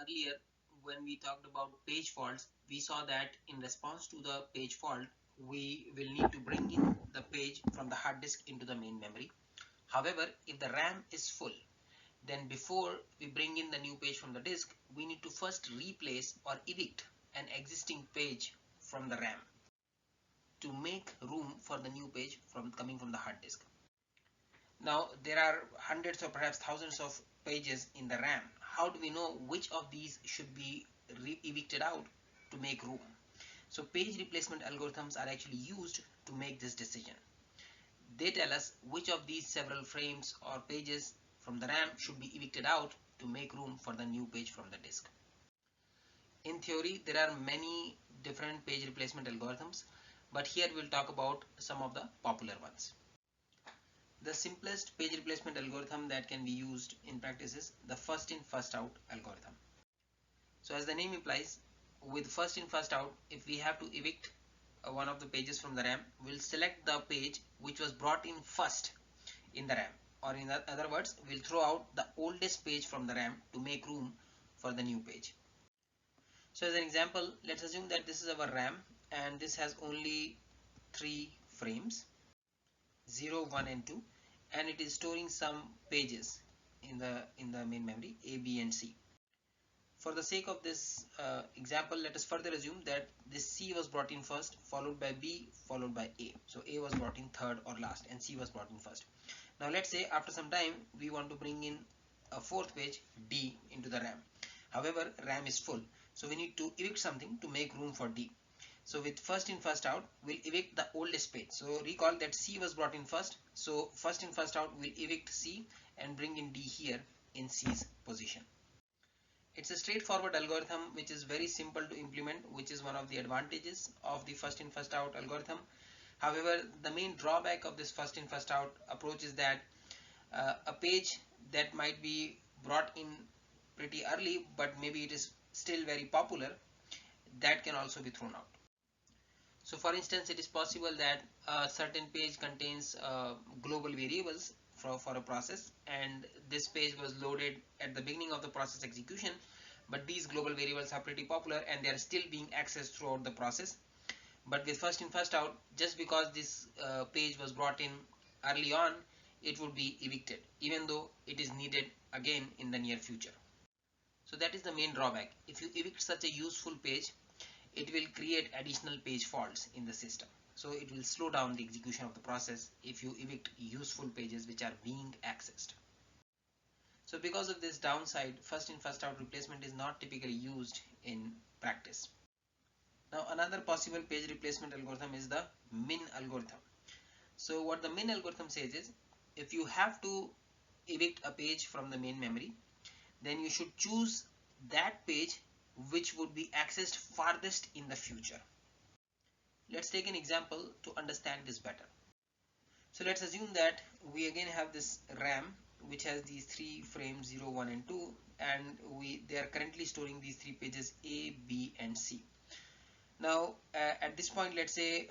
Earlier, when we talked about page faults, we saw that in response to the page fault, we will need to bring in the page from the hard disk into the main memory. However, if the RAM is full, then before we bring in the new page from the disk, we need to first replace or evict an existing page from the RAM to make room for the new page coming from the hard disk. Now there are hundreds or perhaps thousands of pages in the RAM. How do we know which of these should be evicted out to make room? So page replacement algorithms are actually used to make this decision. They tell us which of these several frames or pages from the RAM should be evicted out to make room for the new page from the disk. In theory, there are many different page replacement algorithms, but here we'll talk about some of the popular ones. The simplest page replacement algorithm that can be used in practice is the first in first out algorithm. So as the name implies, with first in first out, if we have to evict one of the pages from the RAM, we'll select the page which was brought in first in the RAM, or in other words, we'll throw out the oldest page from the RAM to make room for the new page. So as an example, let's assume that this is our RAM and this has only 3 frames, 0, 1 and 2, and it is storing some pages in the main memory A, B and C. For the sake of this example, let us further assume that this C was brought in first, followed by B, followed by A. So A was brought in third or last and C was brought in first. Now let's say after some time we want to bring in a fourth page D into the RAM. However, RAM is full, so we need to evict something to make room for D. So with first in first out, we'll evict the oldest page. So recall that C was brought in first, so first in first out we'll evict C and bring in D here in C's position. It's a straightforward algorithm which is very simple to implement, which is one of the advantages of the first in first out algorithm. However, the main drawback of this first in first out approach is that a page that might be brought in pretty early but maybe it is still very popular, that can also be thrown out. So for instance, it is possible that a certain page contains global variables for a process, and this page was loaded at the beginning of the process execution, but these global variables are pretty popular and they are still being accessed throughout the process. But with first in first out, just because this page was brought in early on, it would be evicted even though it is needed again in the near future. So that is the main drawback. If you evict such a useful page, it will create additional page faults in the system. So it will slow down the execution of the process if you evict useful pages which are being accessed. So because of this downside, first in first out replacement is not typically used in practice. Now another possible page replacement algorithm is the min algorithm. So what the min algorithm says is, if you have to evict a page from the main memory, then you should choose that page which would be accessed farthest in the future. Let's take an example to understand this better. So let's assume that we again have this RAM which has these 3 frames 0, 1 and 2, and they are currently storing these 3 pages A, B and C. Now at this point, let's say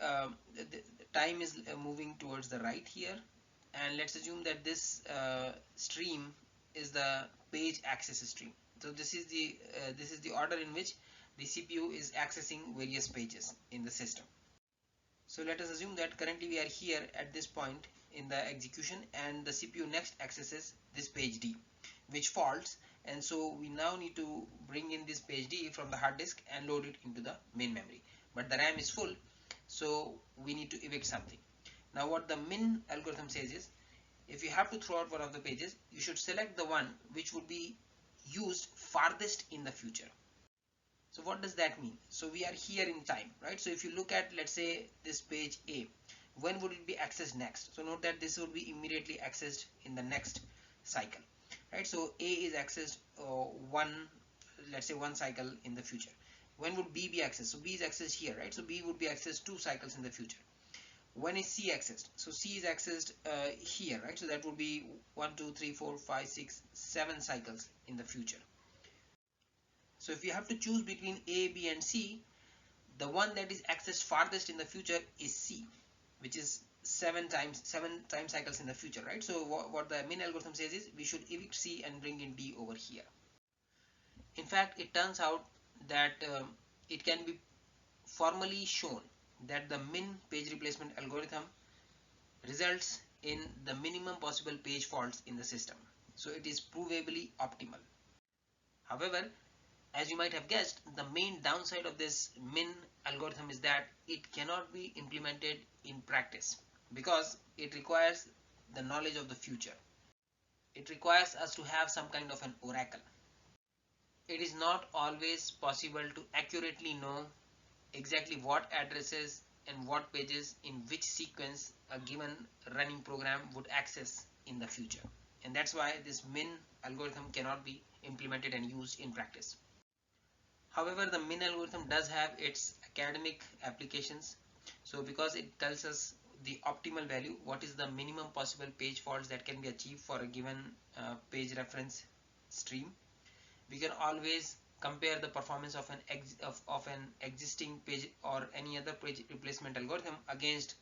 the time is moving towards the right here, and let's assume that this stream is the page access stream. So this is the order in which the CPU is accessing various pages in the system. So let us assume that currently we are here at this point in the execution, and the CPU next accesses this page D, which faults, and so we now need to bring in this page D from the hard disk and load it into the main memory. But the RAM is full, so we need to evict something. Now what the min algorithm says is, if you have to throw out one of the pages, you should select the one which would be used farthest in the future. So what does that mean? So we are here in time, right? So if you look at, let's say, this page A, when would it be accessed next? So note that this will be immediately accessed in the next cycle, right? So A is accessed let's say one cycle in the future. When would B be accessed? So B is accessed here, right? So B would be accessed 2 cycles in the future. When is C accessed? So C is accessed here, right? So that would be 1, 2, 3, 4, 5, 6, 7 cycles in the future. So if you have to choose between A, B and C, the one that is accessed farthest in the future is C, which is 7 time cycles in the future, right? So what the min algorithm says is, we should evict C and bring in D over here. In fact, it turns out that it can be formally shown that the min page replacement algorithm results in the minimum possible page faults in the system. So it is provably optimal. However, as you might have guessed, the main downside of this min algorithm is that it cannot be implemented in practice because it requires the knowledge of the future. It requires us to have some kind of an oracle. It is not always possible to accurately know exactly what addresses and what pages in which sequence a given running program would access in the future. And that's why this min algorithm cannot be implemented and used in practice. However, the min algorithm does have its academic applications. So because it tells us the optimal value, what is the minimum possible page faults that can be achieved for a given page reference stream, we can always compare the performance of an existing page or any other page replacement algorithm against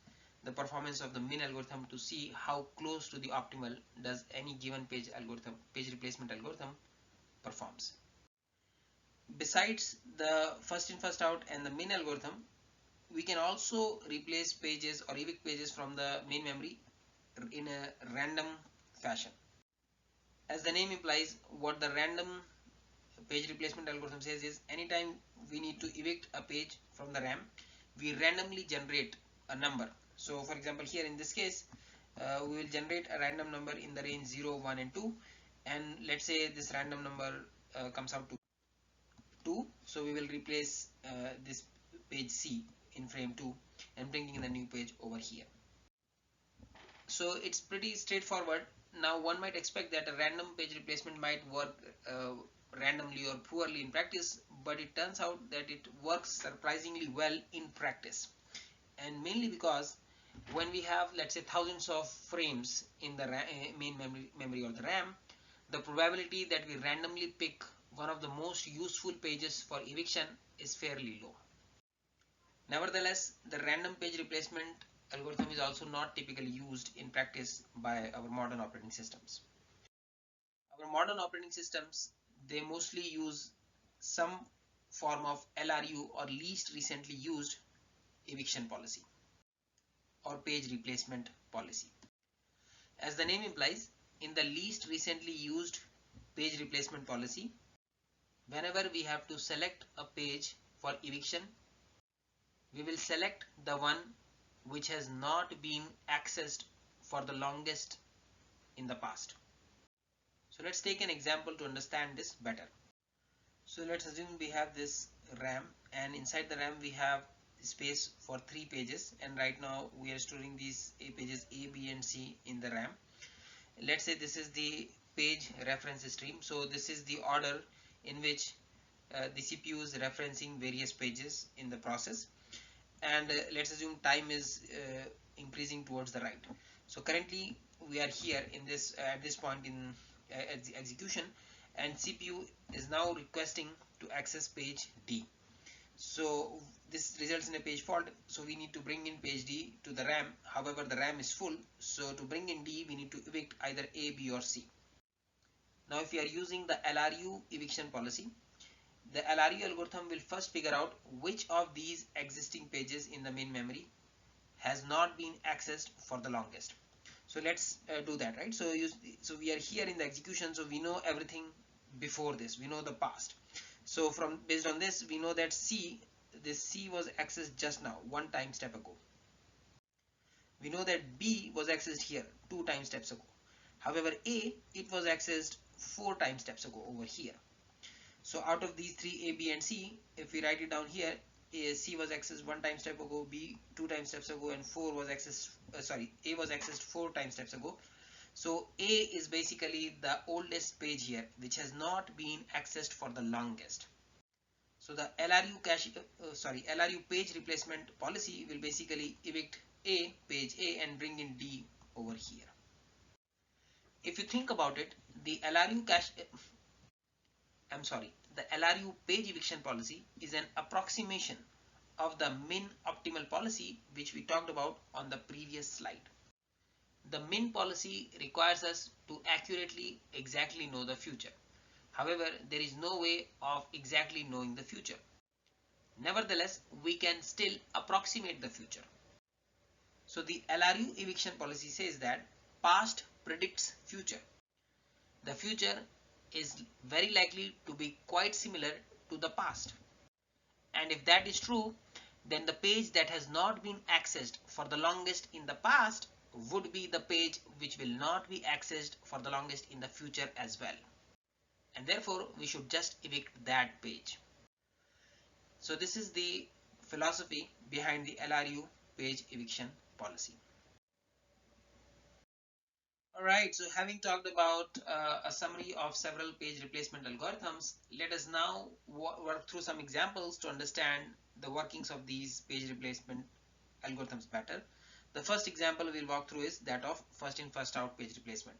the performance of the min algorithm to see how close to the optimal does any given page replacement algorithm performs. Besides the first in first out and the min algorithm, we can also replace pages or evict pages from the main memory in a random fashion. As the name implies, what the random page replacement algorithm says is anytime we need to evict a page from the RAM, we randomly generate a number. So for example, here in this case, we will generate a random number in the range 0, 1 and 2, and let's say this random number comes out to 2. So we will replace this page C in frame 2 and bringing the new page over here. So it's pretty straightforward. Now one might expect that a random page replacement might work randomly or poorly in practice, but it turns out that it works surprisingly well in practice, and mainly because when we have, let's say, thousands of frames in the main memory or the RAM, the probability that we randomly pick one of the most useful pages for eviction is fairly low. Nevertheless, the random page replacement algorithm is also not typically used in practice by our modern operating systems. Our modern operating systems, they mostly use some form of LRU or least recently used eviction policy or page replacement policy. As the name implies, in the least recently used page replacement policy, whenever we have to select a page for eviction, we will select the one which has not been accessed for the longest in the past. So let's take an example to understand this better. So let's assume we have this RAM, and inside the RAM we have space for 3 pages, and right now we are storing these pages A, B and C in the RAM. Let's say this is the page reference stream. So this is the order in which the CPU is referencing various pages in the process, and let's assume time is increasing towards the right. So currently we are here in this at this point in execution, and CPU is now requesting to access page D. So this results in a page fault, so we need to bring in page D to the RAM. However, the RAM is full, so to bring in D we need to evict either A, B or C. Now if we are using the LRU eviction policy, the LRU algorithm will first figure out which of these existing pages in the main memory has not been accessed for the longest. So let's do that, right? So we are here in the execution, so we know everything before this, we know the past. So based on this, we know that this C was accessed just now, 1 time step ago. We know that B was accessed here 2 time steps ago. However, A, it was accessed 4 time steps ago over here. So out of these 3, A, B and C, if we write it down here, C was accessed 1 time step ago, B 2 time steps ago, and A was accessed 4 time steps ago. So A is basically the oldest page here, which has not been accessed for the longest. So the LRU page replacement policy will basically evict page A and bring in D over here. If you think about it, the LRU page eviction policy is an approximation of the min optimal policy which we talked about on the previous slide. The min policy requires us to accurately exactly know the future, However, there is no way of exactly knowing the future. Nevertheless, we can still approximate the future. So the Lru eviction policy says that past predicts future. The future is very likely to be quite similar to the past. And if that is true, then the page that has not been accessed for the longest in the past would be the page which will not be accessed for the longest in the future as well. And therefore, we should just evict that page. So this is the philosophy behind the Lru page eviction policy. Alright, so having talked about a summary of several page replacement algorithms, let us now work through some examples to understand the workings of these page replacement algorithms better. The first example we'll walk through is that of first in first out page replacement.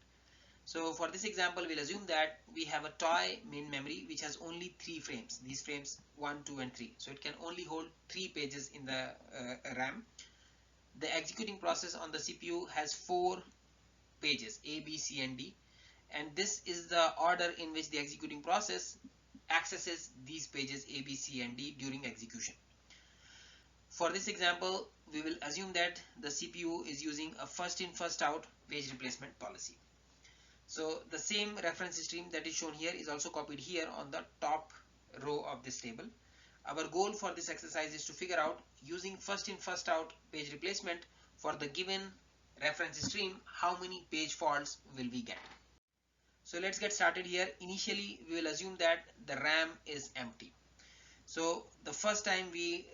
So for this example, we'll assume that we have a toy main memory which has only 3 frames, these frames 1, 2 and 3. So it can only hold 3 pages in the RAM. The executing process on the CPU has 4 pages A, B, C and D, and this is the order in which the executing process accesses these pages A, B, C and D during execution. For this example, we will assume that the CPU is using a first in first out page replacement policy. So the same reference stream that is shown here is also copied here on the top row of this table. Our goal for this exercise is to figure out, using first in first out page replacement for the given reference stream, how many page faults will we get. So let's get started here. Initially, we will assume that the RAM is empty. So the first time we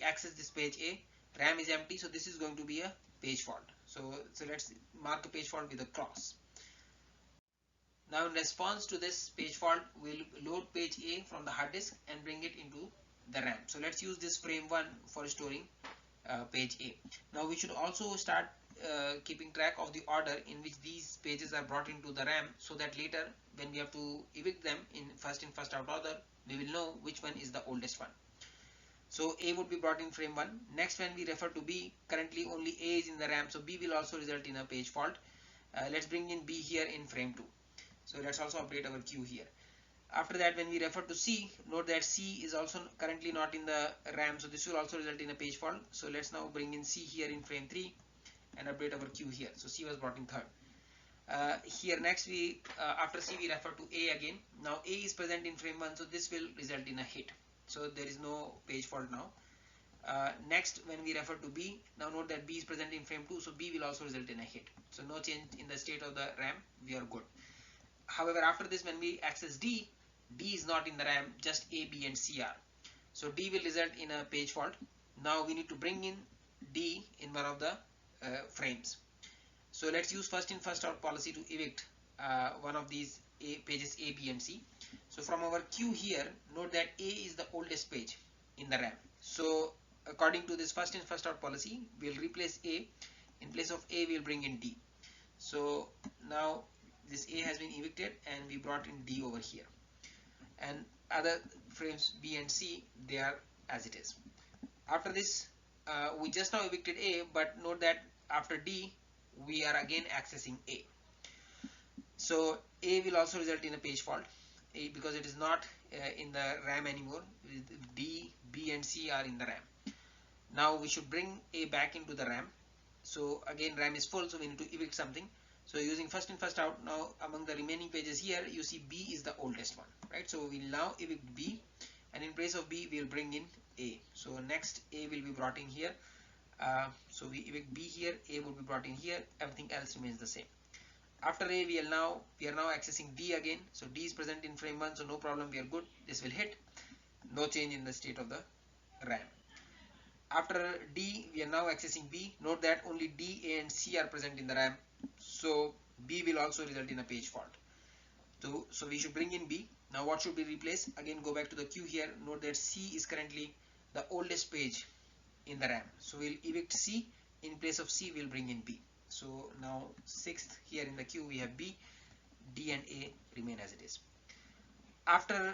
access this page A, RAM is empty, so this is going to be a page fault. So let's mark a page fault with a cross. Now in response to this page fault, we'll load page A from the hard disk and bring it into the RAM. So let's use this frame 1 for storing page A. Now we should also start keeping track of the order in which these pages are brought into the RAM, so that later when we have to evict them in first out order, we will know which one is the oldest one. So A would be brought in frame 1. Next, when we refer to B, currently only A is in the RAM, so B will also result in a page fault. Let's bring in B here in frame 2. So let's also update our queue here. After that, when we refer to C, note that C is also currently not in the RAM, so this will also result in a page fault. So let's now bring in C here in frame 3 and update our queue here. So C was brought in third. Here next after C we refer to A again. Now A is present in frame 1, so this will result in a hit. So there is no page fault now. Next, when we refer to B, now note that B is present in frame 2, so B will also result in a hit. So no change in the state of the RAM, we are good. However, after this, when we access D, D is not in the RAM, just A, B and C are. So D will result in a page fault. Now we need to bring in D in one of the frames. So let's use first in first out policy to evict one of these pages A, B and C. So from our queue here, note that A is the oldest page in the RAM. So according to this first in first out policy, we'll replace A. In place of A, we'll bring in D. So now this A has been evicted and we brought in D over here. And other frames B and C, they are as it is. After this, we just now evicted A, but note that after D, we are again accessing A. So A will also result in a page fault because it is not in the RAM anymore. D, B and C are in the RAM. Now we should bring A back into the RAM. So again RAM is full, so we need to evict something. So using first in first out, now among the remaining pages here, you see B is the oldest one, right? So we'll now evict B, and in place of B, we'll bring in A. So next A will be brought in here. So we evict B here, A will be brought in here, everything else remains the same. After A, we are now accessing D again. So D is present in frame 1, so no problem, we are good. This will hit. No change in the state of the RAM. After D, we are now accessing B. Note that only D, A and C are present in the RAM. So B will also result in a page fault. So we should bring in B. Now what should be replaced? Again, go back to the queue here. Note that C is currently the oldest page in the RAM. So we'll evict C. In place of C, we'll bring in B. So now 6th here in the queue we have B. D and A remain as it is.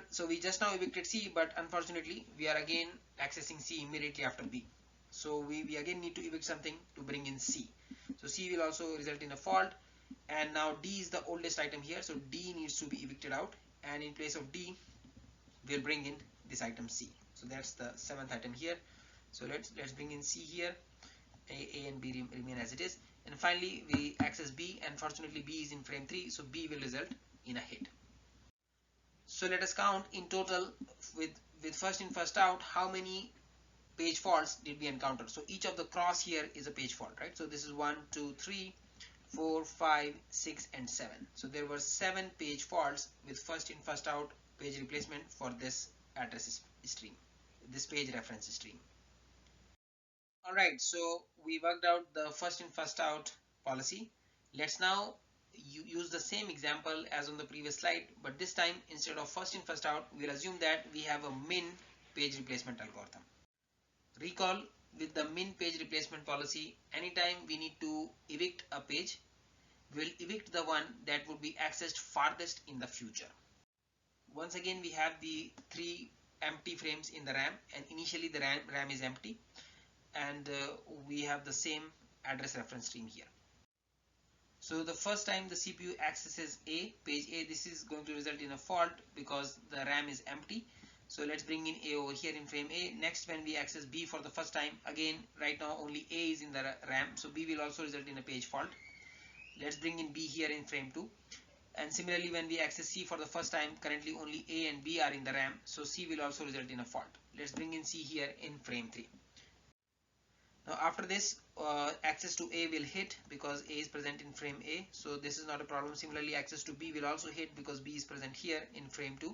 So we just now evicted C, but unfortunately we are again accessing C immediately after B. So we again need to evict something to bring in C. So C will also result in a fault. and now D is the oldest item here, so D needs to be evicted out, and in place of D we'll bring in this item C. So that's the 7th item here. So let's bring in C here. A and B remain as it is, and finally we access B, and fortunately B is in frame 3, so B will result in a hit. So let us count in total with first in first out how many page faults did we encounter. So each of the cross here is a page fault, right? So this is 1, 2, 3, 4, 5, 6 and 7. So there were 7 page faults with first in first out page replacement for this address stream, this page reference stream. Alright, so we worked out the first in first out policy. Let's now use the same example as on the previous slide, but this time instead of first in first out, we'll assume that we have a min page replacement algorithm. Recall, with the min page replacement policy, anytime we need to evict a page, we'll evict the one that would be accessed farthest in the future. Once again, we have the 3 empty frames in the RAM, and initially the RAM is empty, and we have the same address reference stream here. So the first time the CPU accesses page A, this is going to result in a fault because the RAM is empty. So let's bring in A over here in frame A. Next, when we access B for the first time, again right now only A is in the RAM, so B will also result in a page fault. Let's bring in B here in frame 2. And similarly, when we access C for the first time, currently only A and B are in the RAM, so C will also result in a fault. Let's bring in C here in frame 3. Now after this, access to A will hit because A is present in frame A, so this is not a problem. Similarly, access to B will also hit because B is present here in frame 2,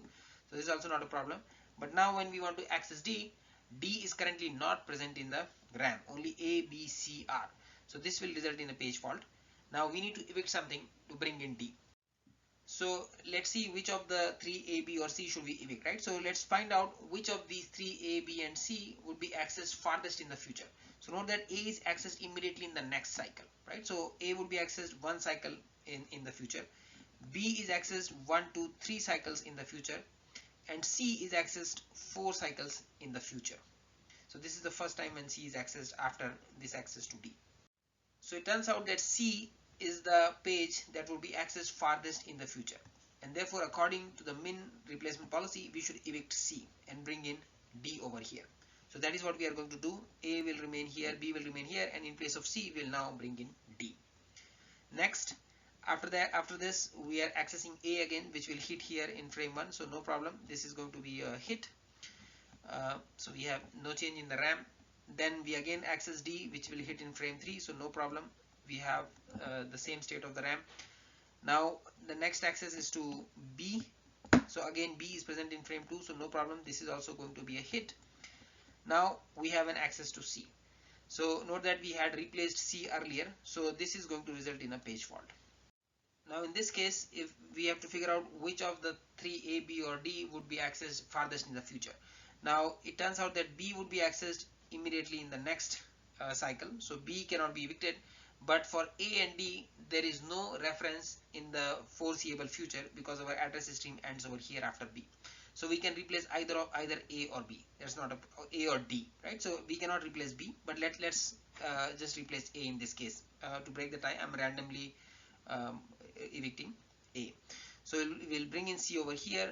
so this is also not a problem. But now when we want to access D, D is currently not present in the RAM, only A, B, C are. So this will result in a page fault. Now we need to evict something to bring in D. So let's see which of the 3 A, B or C should we evict, right? So let's find out which of these 3 A, B and C would be accessed farthest in the future. So note that A is accessed immediately in the next cycle, right? So A would be accessed 1 cycle in the future. B is accessed 1, 2, 3 cycles in the future, and C is accessed 4 cycles in the future. So this is the first time when C is accessed after this access to D. So it turns out that C is the page that will be accessed farthest in the future, and therefore according to the min replacement policy, we should evict C and bring in D over here. So that is what we are going to do. A will remain here, B will remain here, and in place of C we'll now bring in D. Next, after this we are accessing A again, which will hit here in frame 1, so no problem, this is going to be a hit. So we have no change in the RAM. Then we again access D, which will hit in frame 3, so no problem, we have the same state of the RAM. Now the next access is to B, so again B is present in frame 2, so no problem, this is also going to be a hit. Now we have an access to C. So note that we had replaced C earlier, so this is going to result in a page fault. Now in this case, if we have to figure out which of the 3 A, B or D would be accessed farthest in the future. Now it turns out that B would be accessed immediately in the next cycle, so B cannot be evicted, but for A and D there is no reference in the foreseeable future because our address stream ends over here after B. So we can replace either A or B. There's not A or D, right? So we cannot replace B, but let's just replace A in this case. To break the tie, I'm randomly evicting A. So we'll bring in C over here,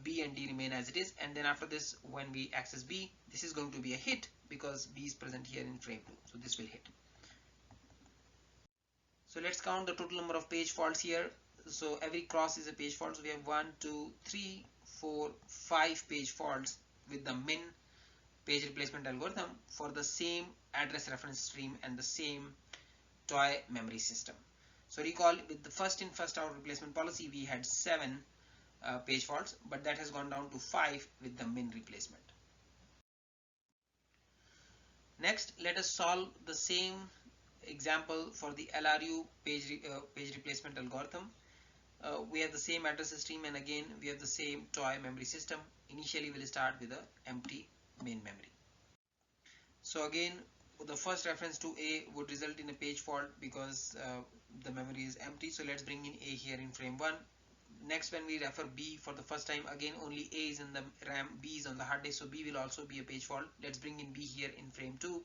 B and D remain as it is, and then after this, when we access B, this is going to be a hit because B is present here in frame 2, so this will hit. So let's count the total number of page faults here. So every cross is a page fault, so we have 1, 2, 3, 4, 5 page faults with the min page replacement algorithm for the same address reference stream and the same toy memory system. So recall, with the first in first out replacement policy we had 7 page faults, but that has gone down to 5 with the min replacement. Next, let us solve the same example for the Lru page replacement algorithm. We have the same address stream, and again we have the same toy memory system. Initially we'll start with an empty main memory. So again, the first reference to A would result in a page fault because the memory is empty, so let's bring in A here in frame 1. Next, when we refer B for the first time, again only A is in the RAM, B is on the hard disk, so B will also be a page fault. Let's bring in B here in frame 2.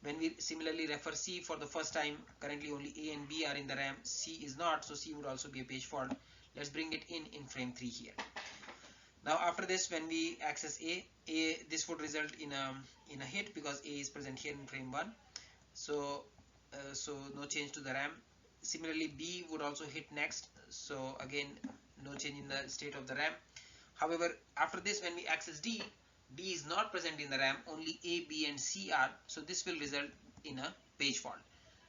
When we similarly refer C for the first time, currently only A and B are in the RAM, C is not, so C would also be a page fault. Let's bring it in frame 3 here. Now after this, when we access A, this would result in a hit because A is present here in frame 1. So no change to the RAM. Similarly, B would also hit next, so again no change in the state of the RAM. However, after this, when we access D, D is not present in the RAM, only A, B and C are, so this will result in a page fault.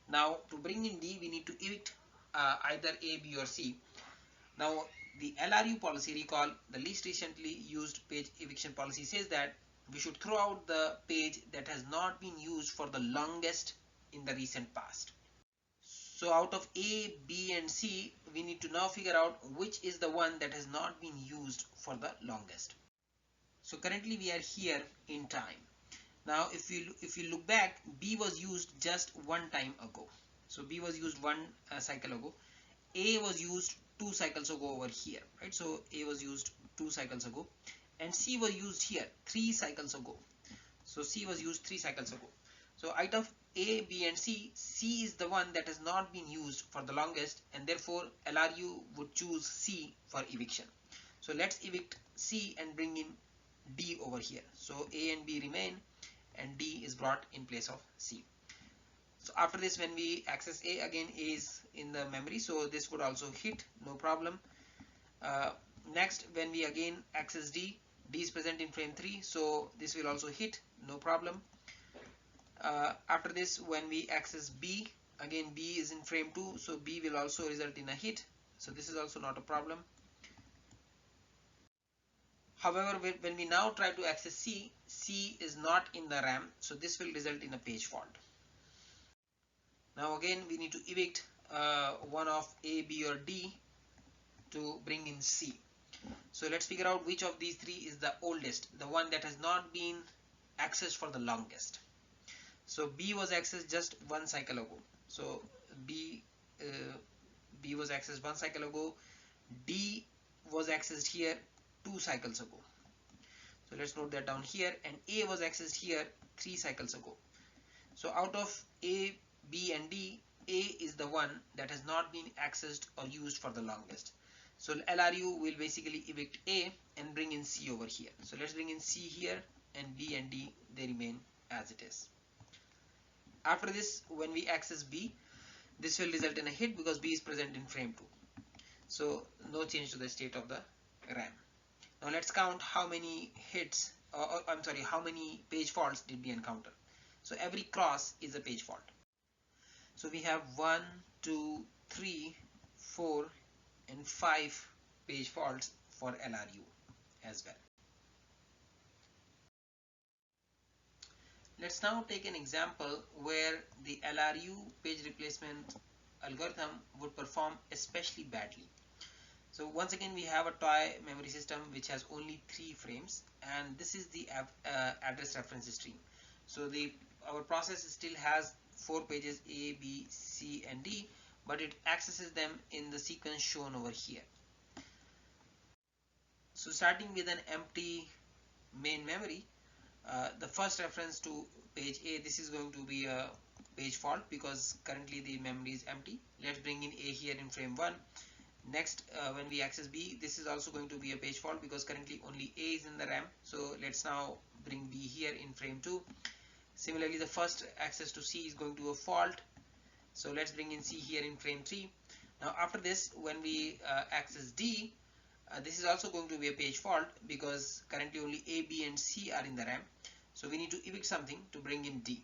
Now to bring in D, we need to evict either A, B or C. Now the LRU policy, recall the least recently used page eviction policy, says that we should throw out the page that has not been used for the longest in the recent past. So out of A, B and C, we need to now figure out which is the one that has not been used for the longest. So currently we are here in time. Now if you look back, B was used just one time ago. So B was used one cycle ago. A was used 2 cycles ago over here, right? So A was used 2 cycles ago, and C was used here 3 cycles ago. So C was used 3 cycles ago. So out of A, B and C, C is the one that has not been used for the longest, and therefore LRU would choose C for eviction. So let's evict C and bring in D over here. So A and B remain and D is brought in place of C. So after this, when we access A, again A is in the memory, so this would also hit, no problem. Next, when we again access D, D is present in frame 3, so this will also hit, no problem. After this, when we access B, again B is in frame 2, so B will also result in a hit, so this is also not a problem. However, when we now try to access C, C is not in the RAM, so this will result in a page fault. Now again we need to evict one of A, B or D to bring in C. So let's figure out which of these three is the oldest, the one that has not been accessed for the longest. So B was accessed just one cycle ago. So B was accessed one cycle ago. D was accessed here 2 cycles ago. So let's note that down here. And A was accessed here 3 cycles ago. So out of A, B and D, A is the one that has not been accessed or used for the longest. So LRU will basically evict A and bring in C over here. So let's bring in C here, and B and D, they remain as it is. After this, when we access B, this will result in a hit because B is present in frame 2. So no change to the state of the RAM. Now let's count how many hits, how many page faults did we encounter. So every cross is a page fault. So we have 1, 2, 3, 4 and 5 page faults for LRU as well. Let's now take an example where the LRU page replacement algorithm would perform especially badly. So once again we have a toy memory system which has only 3 frames, and this is the address reference stream. So our process still has 4 pages A, B, C and D, but it accesses them in the sequence shown over here. So starting with an empty main memory, the first reference to page A, this is going to be a page fault because currently the memory is empty. Let's bring in A here in frame 1. Next, when we access B, this is also going to be a page fault because currently only A is in the RAM. So let's now bring B here in frame 2. Similarly, the first access to C is going to a fault. So let's bring in C here in frame 3. Now after this, when we access D, this is also going to be a page fault because currently only A, B and C are in the RAM. So we need to evict something to bring in D.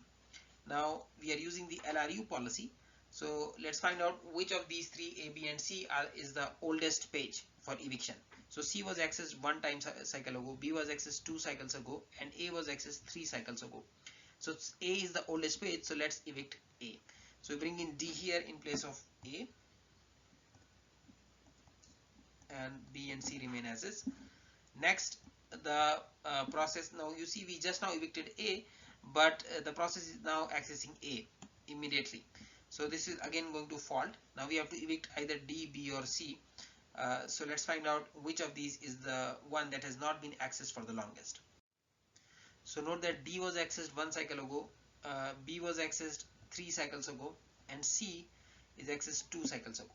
Now we are using the LRU policy. So let's find out which of these 3 A, B and C is the oldest page for eviction. So C was accessed one time cycle ago, B was accessed 2 cycles ago, and A was accessed 3 cycles ago. So A is the oldest page, so let's evict A. So we bring in D here in place of A, and B and C remain as is. Next, the process, now you see we just now evicted A, but the process is now accessing A immediately. So this is again going to fault. Now we have to evict either D, B or C. So let's find out which of these is the one that has not been accessed for the longest. So note that D was accessed one cycle ago, B was accessed 3 cycles ago, and C is accessed 2 cycles ago.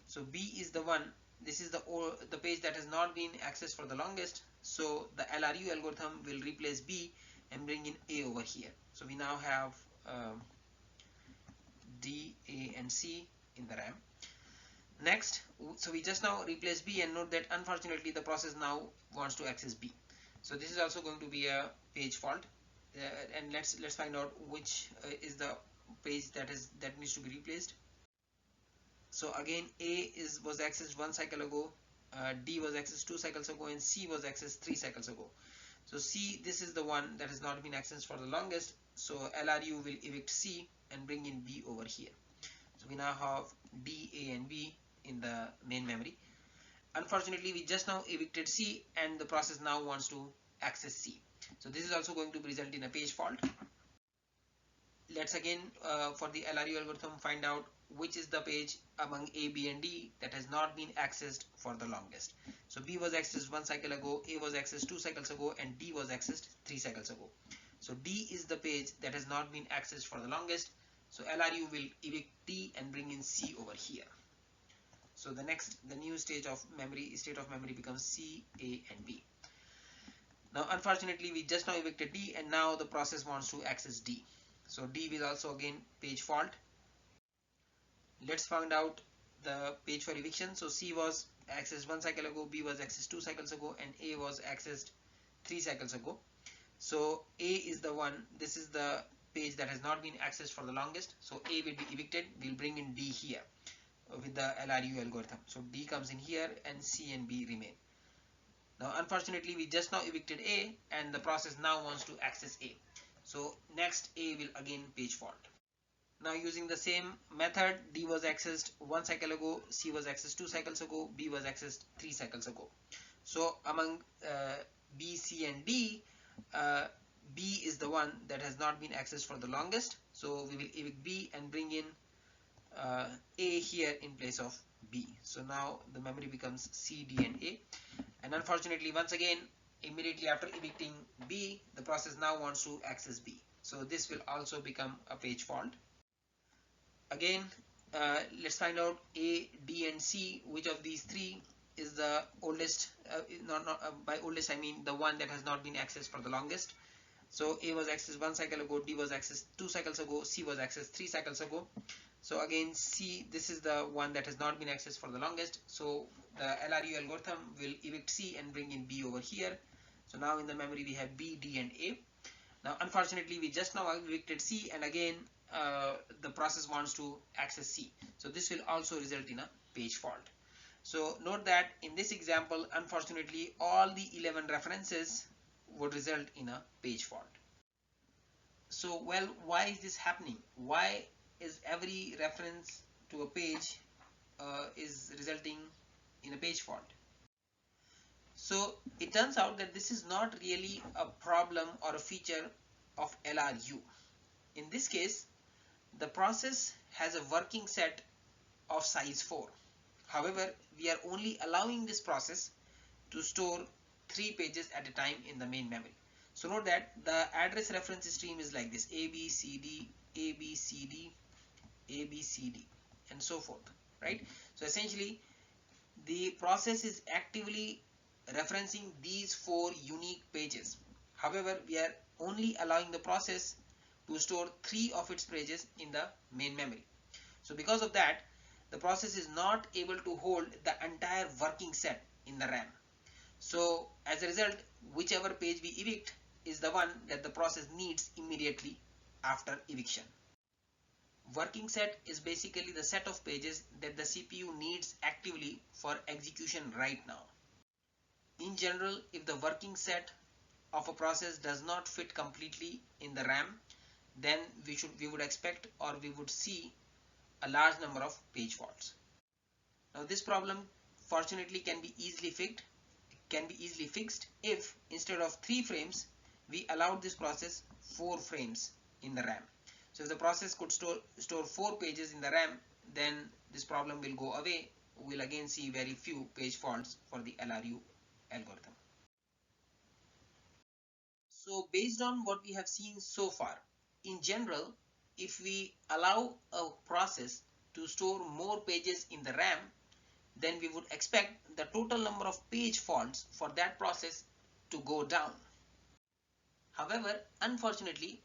So B is the one, this is the page that has not been accessed for the longest. So the LRU algorithm will replace B and bring in A over here. So we now have D, A and C in the RAM. Next, so we just now replace B, and note that unfortunately the process now wants to access B. So this is also going to be a page fault, and let's find out which is the page that needs to be replaced. So again, A was accessed 1 cycle ago, D was accessed 2 cycles ago, and C was accessed 3 cycles ago. So C, this is the one that has not been accessed for the longest. So LRU will evict C and bring in B over here. So we now have D, A and B in the main memory. Unfortunately, we just now evicted C, and the process now wants to access C. So this is also going to result in a page fault. Let's again for the LRU algorithm find out which is the page among A, B and D that has not been accessed for the longest. So B was accessed 1 cycle ago, A was accessed 2 cycles ago, and D was accessed 3 cycles ago. So D is the page that has not been accessed for the longest. So LRU will evict D and bring in C over here. So the new state of memory becomes C, A and B. Now unfortunately we just now evicted D, and now the process wants to access D. So D will also again page fault. Let's find out the page for eviction. So C was accessed 1 cycle ago, B was accessed 2 cycles ago, and A was accessed 3 cycles ago. So A is the one, this is the page that has not been accessed for the longest. So A will be evicted. We'll bring in D here with the LRU algorithm. So D comes in here, and C and B remain. Now unfortunately we just now evicted A, and the process now wants to access A. So next A will again page fault. Now using the same method, D was accessed 1 cycle ago, C was accessed 2 cycles ago, B was accessed 3 cycles ago. So among B, C and D, B is the one that has not been accessed for the longest. So we will evict B and bring in A here in place of B. So now the memory becomes C, D and A. And unfortunately, once again, immediately after evicting B, the process now wants to access B. So this will also become a page fault. Again, let's find out A, D and C, which of these three is the oldest. By oldest I mean the one that has not been accessed for the longest. So A was accessed 1 cycle ago, D was accessed 2 cycles ago, C was accessed 3 cycles ago. So again, C, this is the one that has not been accessed for the longest. So the LRU algorithm will evict C and bring in B over here. So now in the memory we have B, D and A. Now unfortunately we just now evicted C, and again the process wants to access C. So this will also result in a page fault. So note that in this example, unfortunately all the 11 references would result in a page fault. So well, why is this happening? Why is every reference to a page is resulting in a page fault? So it turns out that this is not really a problem or a feature of LRU. In this case, the process has a working set of size 4. However, we are only allowing this process to store 3 pages at a time in the main memory. So note that the address reference stream is like this: A, B, C, D, A, B, C, D, A, B, C, D, and so forth, right? So essentially, the process is actively referencing these 4 unique pages. However, we are only allowing the process to store 3 of its pages in the main memory. So because of that, the process is not able to hold the entire working set in the RAM. So as a result, whichever page we evict is the one that the process needs immediately after eviction. Working set is basically the set of pages that the CPU needs actively for execution right now. In general, if the working set of a process does not fit completely in the RAM, then we would expect, or we would see, a large number of page faults. Now this problem fortunately can be easily fixed if instead of 3 frames we allowed this process 4 frames in the RAM. So if the process could store 4 pages in the RAM, then this problem will go away. We'll again see very few page faults for the LRU algorithm. So based on what we have seen so far, in general, if we allow a process to store more pages in the RAM, then we would expect the total number of page faults for that process to go down. However, unfortunately,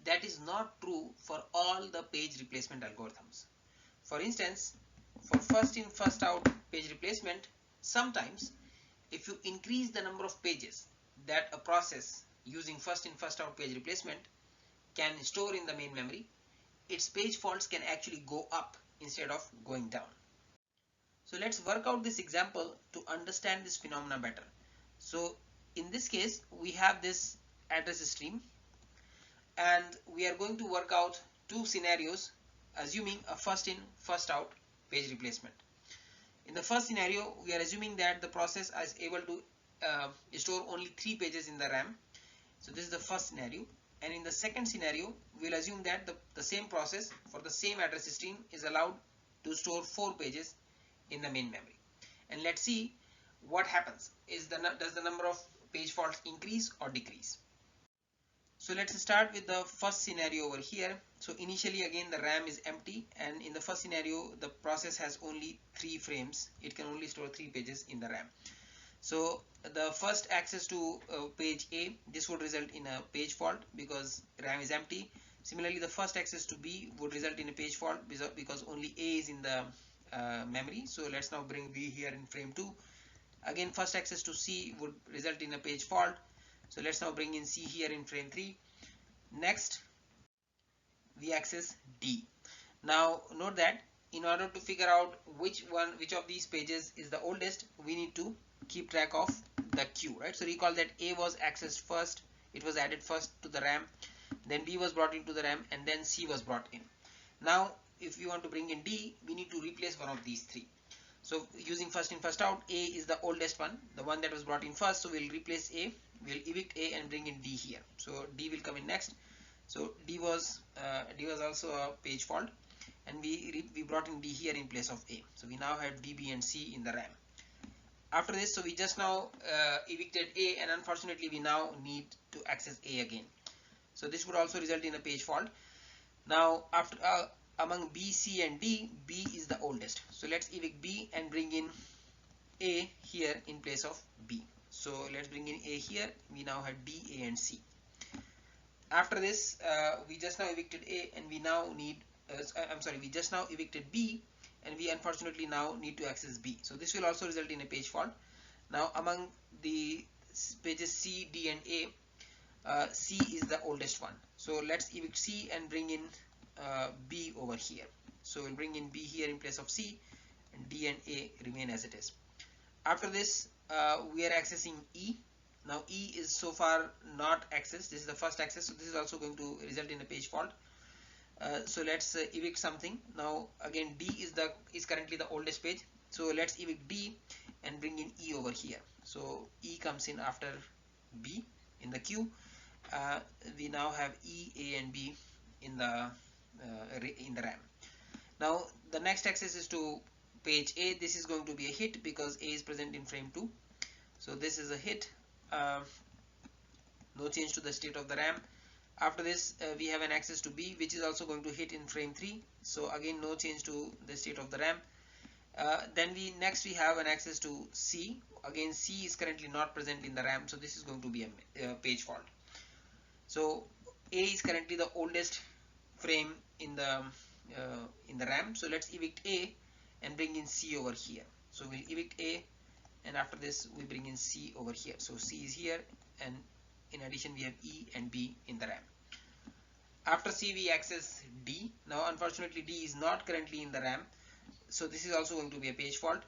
that is not true for all the page replacement algorithms. For instance, for first in first out page replacement, sometimes if you increase the number of pages that a process using first in first out page replacement can store in the main memory, its page faults can actually go up instead of going down. So let's work out this example to understand this phenomena better. So in this case, we have this address stream, and we are going to work out two scenarios assuming a first in first out page replacement. In the first scenario, we are assuming that the process is able to store only 3 pages in the RAM. So this is the first scenario. And in the second scenario, we'll assume that the same process for the same address stream is allowed to store 4 pages in the main memory. And let's see what happens. Does the number of page faults increase or decrease? So let's start with the first scenario over here. So initially, again, the RAM is empty, and in the first scenario the process has only 3 frames. It can only store 3 pages in the RAM. So the first access to page A, this would result in a page fault because RAM is empty. Similarly, the first access to B would result in a page fault because only A is in the memory. So let's now bring B here in frame 2. Again, first access to C would result in a page fault. So let's now bring in C here in frame 3. Next, we access D. Now note that in order to figure out which of these pages is the oldest, we need to keep track of the queue, right? So recall that A was accessed first, it was added first to the RAM, then B was brought into the RAM, and then C was brought in. Now if we want to bring in D, we need to replace one of these 3. So using first in first out, A is the oldest one, the one that was brought in first, so we'll replace A, we'll evict A and bring in D here. So D will come in next. So D was also a page fault, and we brought in D here in place of A. So we now have D, B and C in the RAM. After this, so we just now evicted A, and unfortunately we now need to access A again. So this would also result in a page fault. Now after among B, C and D, B is the oldest. So let's evict B and bring in A here in place of B. So let's bring in A here. We now have D, A and C. After this, we just now evicted A, and we now need we just now evicted B, and we unfortunately now need to access B. So this will also result in a page fault. Now among the pages C, D and A, C is the oldest one. So let's evict C and bring in B over here. So we'll bring in B here in place of C, and D and A remain as it is. After this, we are accessing E. Now E is so far not accessed. This is the first access, so this is also going to result in a page fault. So let's evict something. Now again, D is currently the oldest page, so let's evict D and bring in E over here. So E comes in after B in the queue. We now have E, A and B in the RAM. Now the next access is to page A. This is going to be a hit because A is present in frame 2. So this is a hit. No change to the state of the RAM. After this, we have an access to B, which is also going to hit in frame 3. So again, no change to the state of the RAM. Then we have an access to C. Again, C is currently not present in the RAM, so this is going to be a page fault. So A is currently the oldest frame in the RAM. So let's evict A and bring in C over here. So we'll evict A, and after this we bring in C over here. So C is here, and in addition we have E and B in the RAM. After C we access D. Now unfortunately D is not currently in the RAM, so this is also going to be a page fault.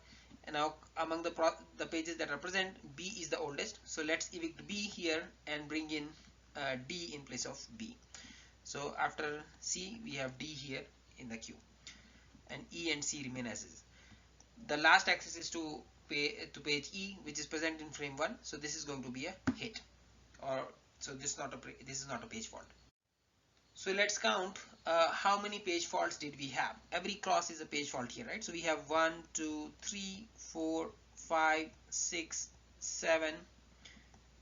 And now among the pages that are present, B is the oldest, so let's evict B here and bring in D in place of B. So after C we have D here in the queue, and E and C remain as is. The last access is to page E, which is present in frame 1, so this is going to be a hit, or so this is not a page fault. So let's count how many page faults did we have. Every cross is a page fault here, right? So we have 1, 2, 3, 4, 5, 6, 7,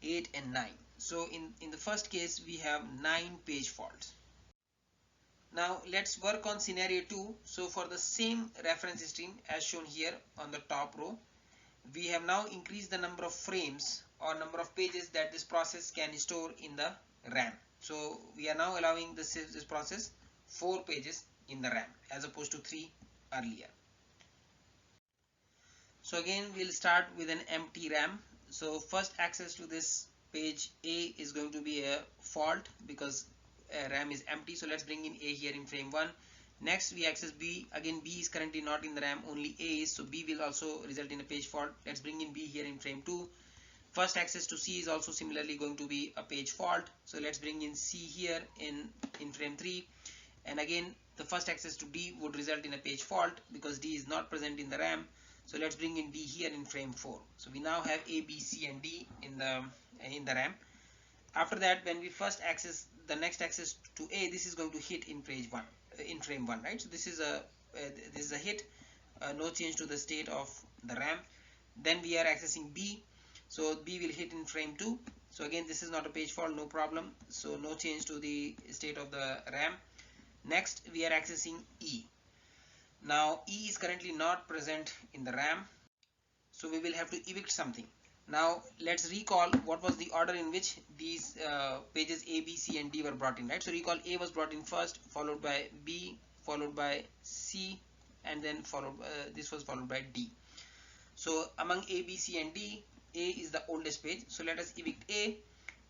8 and 9. So in the first case we have 9 page faults. Now let's work on scenario 2. So for the same reference stream as shown here on the top row, we have now increased the number of frames or number of pages that this process can store in the RAM. So we are now allowing this process 4 pages in the RAM as opposed to 3 earlier. So again we'll start with an empty RAM. So first access to this page A is going to be a fault because RAM is empty. So let's bring in A here in frame 1. Next we access B. Again B is currently not in the RAM, only A is, so B will also result in a page fault. Let's bring in B here in frame 2. First access to C is also similarly going to be a page fault. So let's bring in C here in frame 3. And again the first access to D would result in a page fault because D is not present in the RAM. So let's bring in D here in frame 4. So we now have A, B, C and D in the RAM. After that, when we first access the next access to A, this is going to hit in page 1 in frame 1, right? So this is a hit, no change to the state of the RAM. Then we are accessing B, so B will hit in frame 2. So again this is not a page fault, no problem, so no change to the state of the RAM. Next we are accessing E. Now E is currently not present in the RAM, so we will have to evict something. Now let's recall what was the order in which these pages A, B, C and D were brought in, right? So recall A was brought in first, followed by B, followed by C, and then this was followed by D. So among A, B, C and D, A is the oldest page, so let us evict A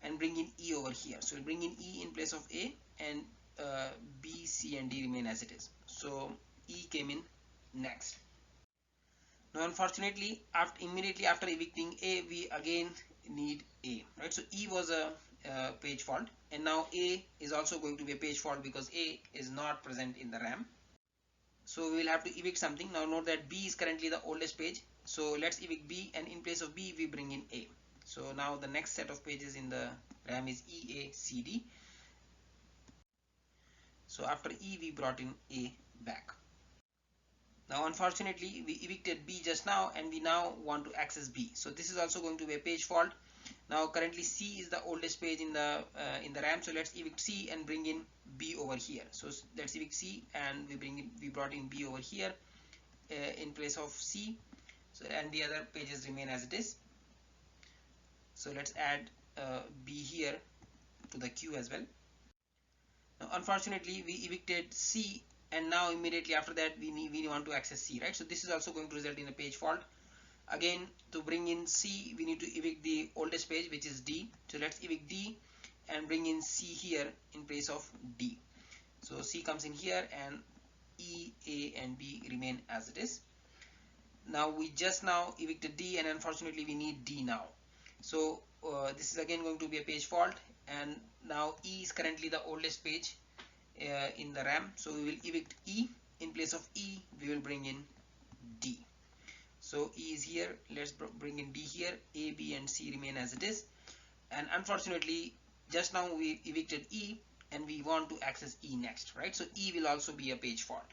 and bring in E over here. So we'll bring in E in place of A, and B, C and D remain as it is. So E came in next. Now unfortunately, immediately after evicting A, we again need A, right? So E was a page fault, and now A is also going to be a page fault because A is not present in the RAM. So we will have to evict something. Now note that B is currently the oldest page, so let's evict B, and in place of B we bring in A. So now the next set of pages in the RAM is E, A, C, D. So after E we brought in A back. Now unfortunately we evicted B just now, and we now want to access B. So this is also going to be a page fault. Now currently C is the oldest page in the RAM, so let's evict C and bring in B over here. So let's evict C, and we brought in B over here in place of C. So and the other pages remain as it is. So let's add B here to the queue as well. Now unfortunately we evicted C, and now immediately after that we want to access C, right? So this is also going to result in a page fault. Again, to bring in C we need to evict the oldest page, which is D. So let's evict D and bring in C here in place of D. So C comes in here, and E, A and B remain as it is. Now we just now evicted D, and unfortunately we need D now. So this is again going to be a page fault, and now E is currently the oldest page in the RAM, so we will evict E. In place of E we will bring in D. So E is here, let's bring in D here. A, B and C remain as it is, and unfortunately just now we evicted E and we want to access E next, right? So E will also be a page fault.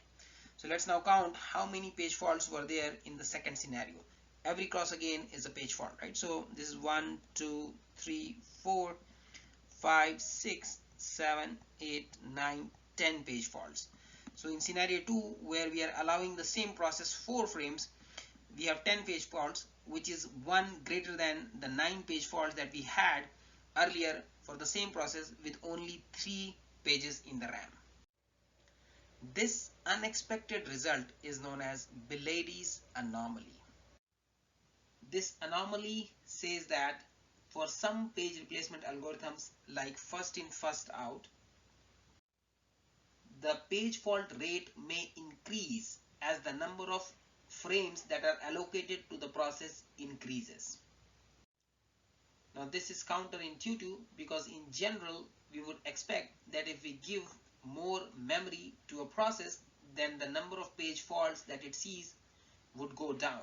So let's now count how many page faults were there in the second scenario. Every cross again is a page fault, right? So this is 1, 2, 3, 4, 5, 6, 7, 8, 9, 10 page faults. So in scenario 2, where we are allowing the same process 4 frames, we have 10 page faults, which is 1 greater than the 9 page faults that we had earlier for the same process with only 3 pages in the RAM. This unexpected result is known as Belady's anomaly. This anomaly says that for some page replacement algorithms like first in first out, the page fault rate may increase as the number of frames that are allocated to the process increases. Now this is counterintuitive because in general we would expect that if we give more memory to a process, then the number of page faults that it sees would go down.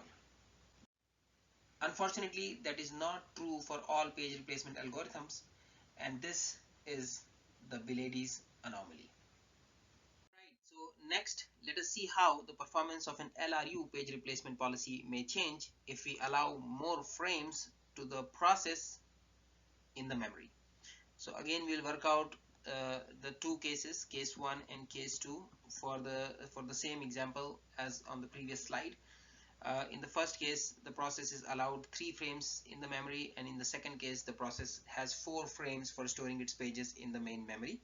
Unfortunately, that is not true for all page replacement algorithms, and this is the Belady's anomaly. Right, so next let us see how the performance of an Lru page replacement policy may change if we allow more frames to the process in the memory. So again we'll work out the two cases, case 1 and case 2, for the same example as on the previous slide. In the first case, the process is allowed 3 frames in the memory, and in the second case, the process has 4 frames for storing its pages in the main memory.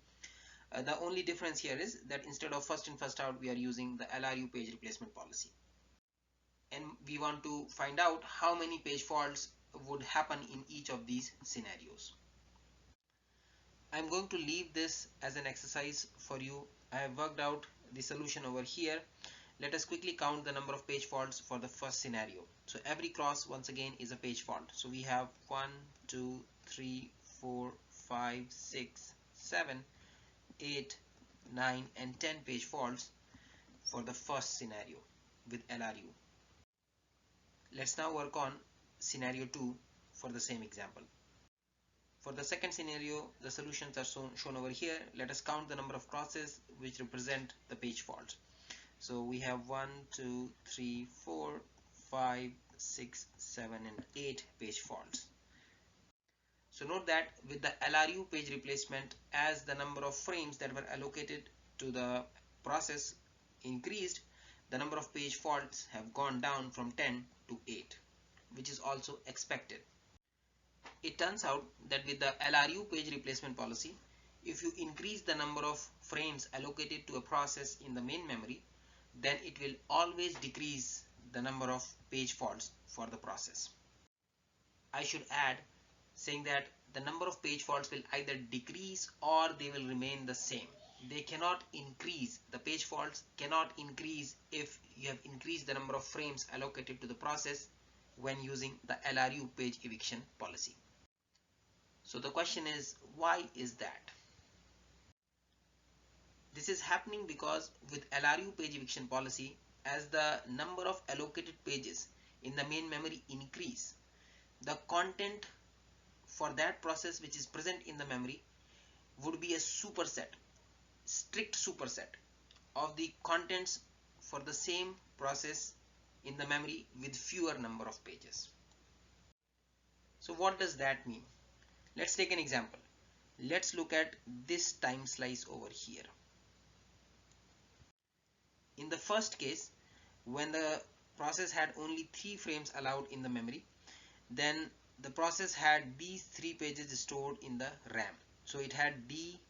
The only difference here is that instead of first in first out, we are using the Lru page replacement policy, and we want to find out how many page faults would happen in each of these scenarios. I'm going to leave this as an exercise for you. I have worked out the solution over here. Let us quickly count the number of page faults for the first scenario. So every cross once again is a page fault. So we have 1, 2, 3, 4, 5, 6, 7, 8, 9 and 10 page faults for the first scenario with LRU. Let's now work on scenario 2 for the same example. For the second scenario, the solutions are shown over here. Let us count the number of crosses which represent the page faults. So we have 1, 2, 3, 4, 5, 6, 7 and 8 page faults. So note that with the LRU page replacement, as the number of frames that were allocated to the process increased, the number of page faults have gone down from 10 to 8, which is also expected. It turns out that with the Lru page replacement policy, if you increase the number of frames allocated to a process in the main memory, then it will always decrease the number of page faults for the process. I should add saying that the number of page faults will either decrease or they will remain the same. They cannot increase. The page faults cannot increase if you have increased the number of frames allocated to the process when using the Lru page eviction policy. So the question is, why is that? This is happening because with Lru page eviction policy, as the number of allocated pages in the main memory increase, the content for that process which is present in the memory would be a superset, strict superset of the contents for the same process in the memory with fewer number of pages. So what does that mean? Let's take an example. Let's look at this time slice over here. In the first case, when the process had only 3 frames allowed in the memory, then the process had these 3 pages stored in the RAM. So it had D,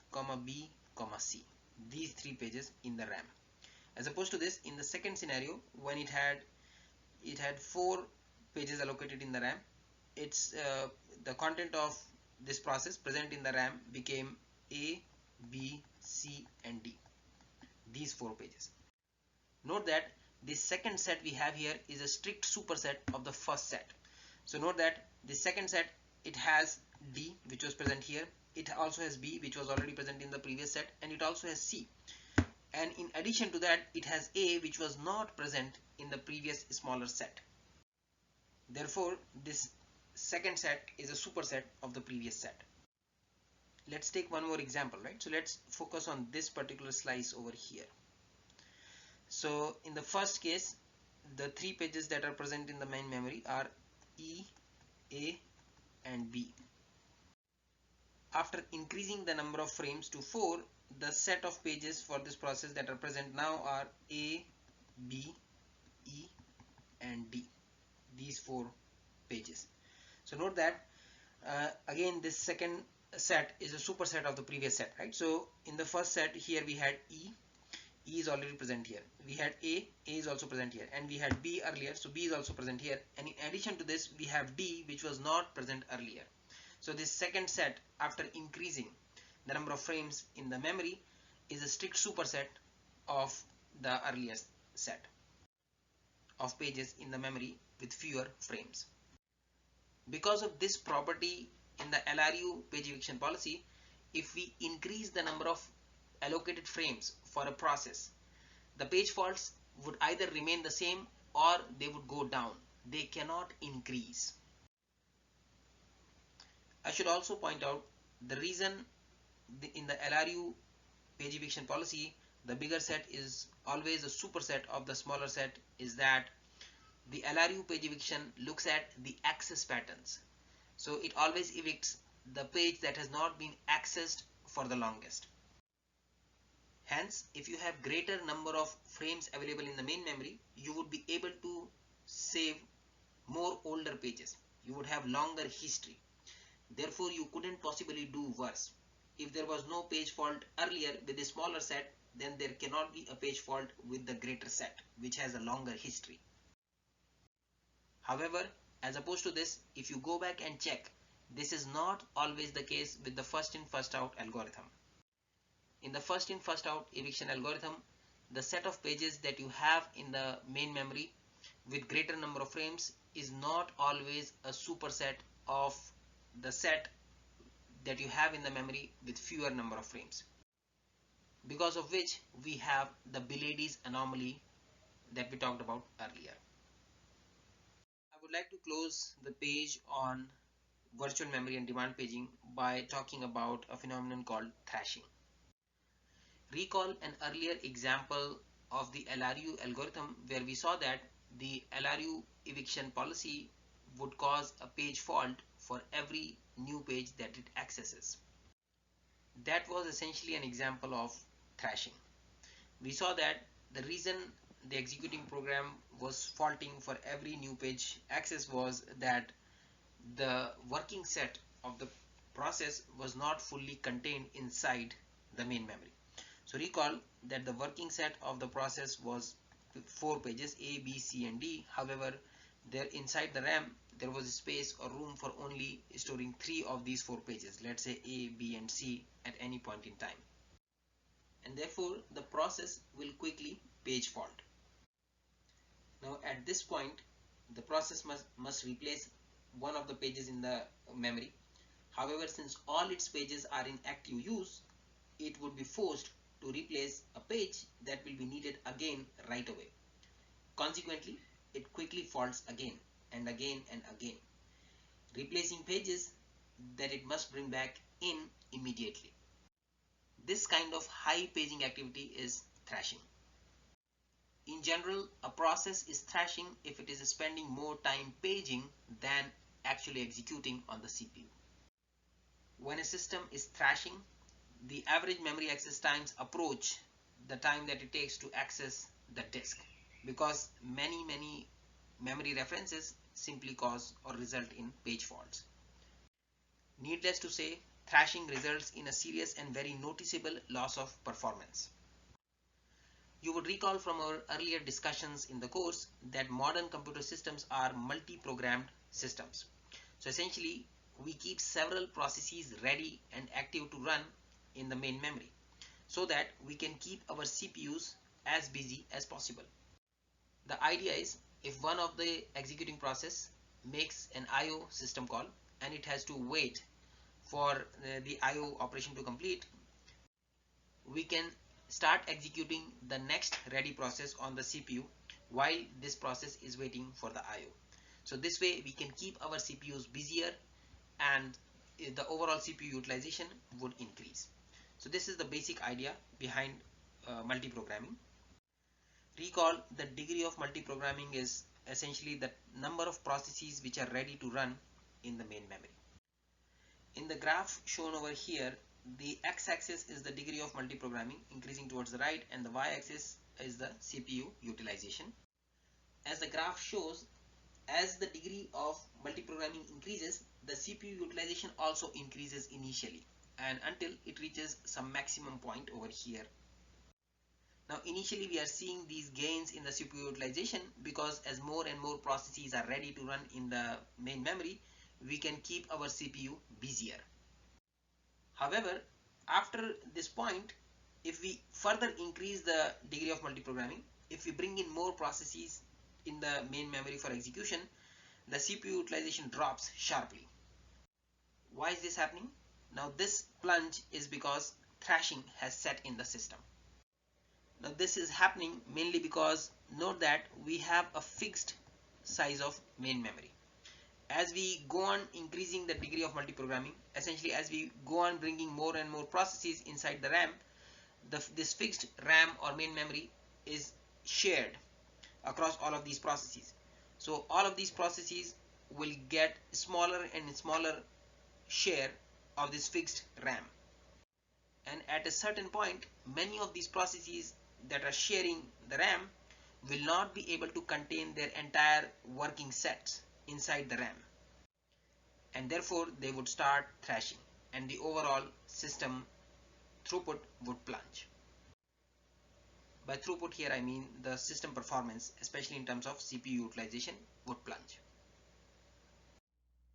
B, C, these 3 pages in the RAM. As opposed to this, in the second scenario, when it had 4 pages allocated in the RAM, the content of this process present in the RAM became A, B, C and D, these 4 pages. Note that this second set we have here is a strict superset of the first set. So note that the second set, it has D, which was present here. It also has B, which was already present in the previous set, and it also has C. And in addition to that, it has A, which was not present in the previous smaller set. Therefore, this second set is a superset of the previous set. Let's take one more example, right? So let's focus on this particular slice over here. So in the first case, the 3 pages that are present in the main memory are E, A and B. After increasing the number of frames to 4, the set of pages for this process that are present now are A, B, E and D, these 4 pages. So note that again this second set is a superset of the previous set, right? So in the first set here we had E is already present here. We had A is also present here, and we had B earlier, so B is also present here. And in addition to this, we have D, which was not present earlier. So this second set, after increasing the number of frames in the memory, is a strict superset of the earlier set of pages in the memory with fewer frames. Because of this property in the Lru page eviction policy, if we increase the number of allocated frames for a process, the page faults would either remain the same or they would go down. They cannot increase. I should also point out the reason in the Lru page eviction policy the bigger set is always a superset of the smaller set is that the Lru page eviction looks at the access patterns. So it always evicts the page that has not been accessed for the longest. Hence, if you have greater number of frames available in the main memory, you would be able to save more older pages. You would have longer history. Therefore, you couldn't possibly do worse. If there was no page fault earlier with a smaller set, then there cannot be a page fault with the greater set, which has a longer history. However, as opposed to this, if you go back and check, this is not always the case with the first in first out algorithm. In the first in first out eviction algorithm, the set of pages that you have in the main memory with greater number of frames is not always a superset of the set that you have in the memory with fewer number of frames, because of which we have the Belady's anomaly that we talked about earlier. I would like to close the page on virtual memory and demand paging by talking about a phenomenon called thrashing. Recall an earlier example of the Lru algorithm where we saw that the Lru eviction policy would cause a page fault for every new page that it accesses. That was essentially an example of thrashing. We saw that the reason the executing program was faulting for every new page access was that the working set of the process was not fully contained inside the main memory. So recall that the working set of the process was 4 pages A, B, C and D. However, there inside the RAM there was a space or room for only storing 3 of these 4 pages, let's say A, B and C at any point in time. And therefore the process will quickly page fault. Now at this point the process must replace one of the pages in the memory. However, since all its pages are in active use, it would be forced to replace a page that will be needed again right away. Consequently, it quickly faults again and again and again, replacing pages that it must bring back in immediately. This kind of high paging activity is thrashing. In general, a process is thrashing if it is spending more time paging than actually executing on the CPU. When a system is thrashing, the average memory access times approach the time that it takes to access the disk, because many memory references simply cause or result in page faults. Needless to say, thrashing results in a serious and very noticeable loss of performance. You would recall from our earlier discussions in the course that modern computer systems are multi-programmed systems. So essentially, we keep several processes ready and active to run in the main memory so that we can keep our CPUs as busy as possible. The idea is, if one of the executing process makes an IO system call and it has to wait for the IO operation to complete, we can start executing the next ready process on the CPU while this process is waiting for the IO. So this way we can keep our CPUs busier and the overall CPU utilization would increase. So this is the basic idea behind multi-programming. Recall the degree of multi-programming is essentially the number of processes which are ready to run in the main memory. In the graph shown over here, the x-axis is the degree of multi-programming increasing towards the right, and the y-axis is the CPU utilization. As the graph shows, as the degree of multi-programming increases, the CPU utilization also increases initially and until it reaches some maximum point over here. Now initially we are seeing these gains in the CPU utilization because as more and more processes are ready to run in the main memory, we can keep our CPU busier. However, after this point, if we further increase the degree of multi-programming, if we bring in more processes in the main memory for execution, the CPU utilization drops sharply. Why is this happening? Now this plunge is because thrashing has set in the system. Now this is happening mainly because note that we have a fixed size of main memory. As we go on increasing the degree of multi-programming, essentially as we go on bringing more and more processes inside the RAM, this fixed RAM or main memory is shared across all of these processes. So all of these processes will get smaller and smaller share of this fixed RAM. And at a certain point, many of these processes that are sharing the RAM will not be able to contain their entire working sets inside the RAM, and therefore they would start thrashing and the overall system throughput would plunge. By throughput here I mean the system performance, especially in terms of CPU utilization, would plunge.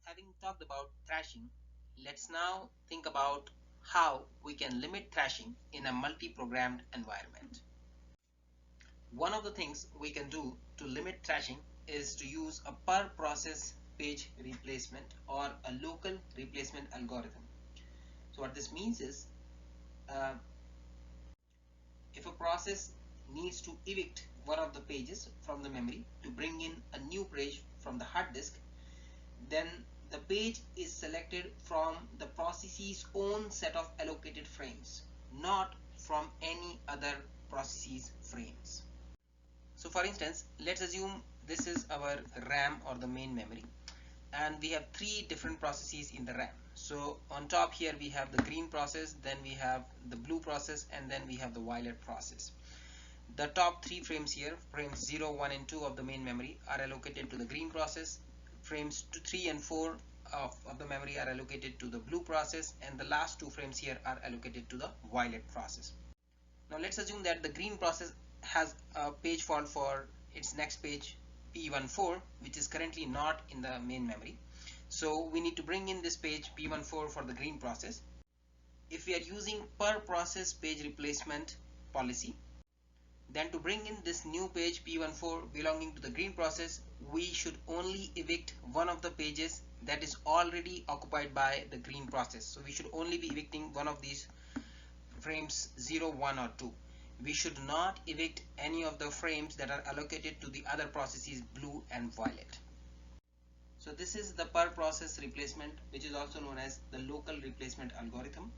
Having talked about thrashing, let's now think about how we can limit thrashing in a multi-programmed environment. One of the things we can do to limit thrashing is to use a per process page replacement or a local replacement algorithm. So what this means is, if a process needs to evict one of the pages from the memory to bring in a new page from the hard disk, then the page is selected from the process's own set of allocated frames, not from any other process's frames. So for instance, let's assume this is our RAM or the main memory, and we have three different processes in the RAM. So on top here we have the green process, then we have the blue process, and then we have the violet process. The top three frames here, frames 0, 1 and 2 of the main memory, are allocated to the green process. Frames 2, 3 and 4 of the memory are allocated to the blue process, and the last two frames here are allocated to the violet process. Now let's assume that the green process has a page fault for its next page P14, which is currently not in the main memory. So we need to bring in this page P14 for the green process. If we are using per process page replacement policy, then to bring in this new page P14 belonging to the green process, we should only evict one of the pages that is already occupied by the green process. So we should only be evicting one of these frames 0, 1 or 2. We should not evict any of the frames that are allocated to the other processes blue and violet. So this is the per process replacement, which is also known as the local replacement algorithm.